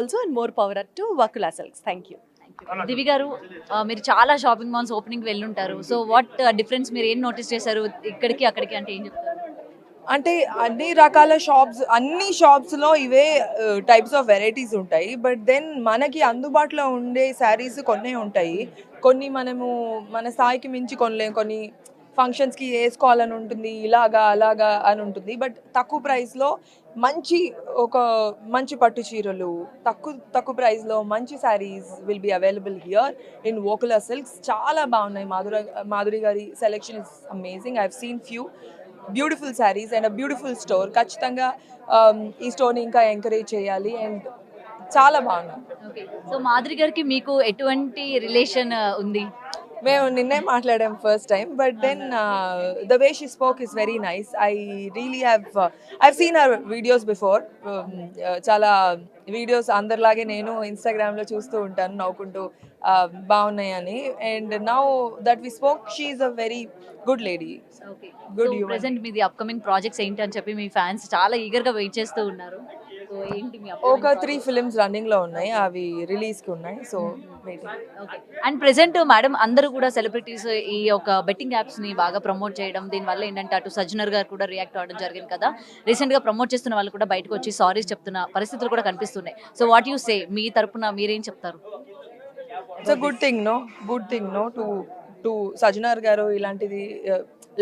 also and more power to Vakula Silks. Thank you. దివి గారు మీరు చాలా షాపింగ్ మాల్స్ ఓపెనింగ్ వెళ్ళుంటారు. సో వాట్ డిఫరెన్స్ మీరు ఏం నోటీస్ చేశారు ఇక్కడికి అక్కడికి అంటే ఏం చెప్తారు? అంటే అన్ని రకాల షాప్స్, అన్ని షాప్స్లో ఇవే టైప్స్ ఆఫ్ వెరైటీస్ ఉంటాయి. బట్ దెన్ మనకి అందుబాటులో ఉండే శారీస్ కొన్నే ఉంటాయి. కొన్ని మనము మన స్థాయికి మించి కొనలేం. కొన్ని ఫంక్షన్స్కి వేసుకోవాలని ఉంటుంది, ఇలాగా అలాగా అని ఉంటుంది. బట్ తక్కువ ప్రైస్లో ఒక మంచి పట్టు చీరలు తక్కువ ప్రైస్లో మంచి sarees will be available here in Vakula Silks. చాలా బాగున్నాయి. మాధురి గారి selection is amazing. I have seen few beautiful sarees and a beautiful store. ఖచ్చితంగా ఈ స్టోర్ని ఇంకా ఎంకరేజ్ చేయాలి అండ్ చాలా బాగున్నాయి. ఓకే. సో మాధురి గారికి మీకు ఎటువంటి రిలేషన్ ఉంది? మేము నిన్నే మాట్లాడాం first time, but then the way she spoke is very nice. I really I've seen her videos before. చాలా వీడియోస్ అందరిలాగే నేను ఇన్స్టాగ్రామ్లో చూస్తూ ఉంటాను నవ్వుకుంటూ బాగున్నాయని. And now that we spoke, she is a very good lady. Okay. Good so present మీది upcoming projects ఏంటి అని చెప్పి మీ ఫ్యాన్స్ చాలా ఈగర్గా వెయిట్ చేస్తూ ఉన్నారు. సో ఏంటి మీ ఒక 3 ఫిలిమ్స్ రన్నింగ్లో ఉన్నాయి, అవి రిలీజ్కి ఉన్నాయి. So waiting. Okay. And present madam అందరూ కూడా సెలబ్రిటీస్ ఈ యొక్క బెట్టింగ్ యాప్స్ ని బాగా ప్రమోట్ చేయడం, దీనివల్ల ఏంటంటే అటు సజ్జనర్ గారు కూడా రియాక్ట్ అవ్వడం జరిగింది కదా. రీసెంట్ గా ప్రమోట్ చేస్తున్న వాళ్ళు కూడా బయటకు వచ్చి సారీస్ చెప్తున్న పరిస్థితులు కూడా కనిపిస్తున్నాయి. సో వాట్ యూ సే, మీ తరపున మీరేం చెప్తారు? It's a good thing no to Sajjanar garu ఇలాంటిది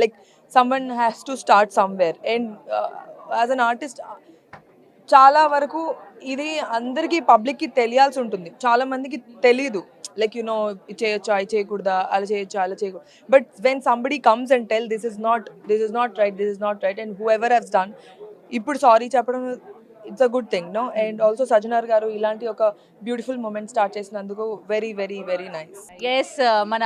like someone has to start somewhere. And as an artist చాలా వరకు ఇది అందరికీ పబ్లిక్కి తెలియాల్సి ఉంటుంది. చాలా మందికి తెలీదు, లైక్ ఇది చేయొచ్చా, ఇది చేయకూడదా, అలా చేయొచ్చా, అలా చేయకూడదు. But when somebody comes and tell this is not right and whoever has done, ఇప్పుడు సారీ చెప్పడం it's a good thing and also Sajjanar garu ఇలాంటి ఒక బ్యూటిఫుల్ మూమెంట్ స్టార్ట్ చేసినందుకు very very very nice. Yes, మన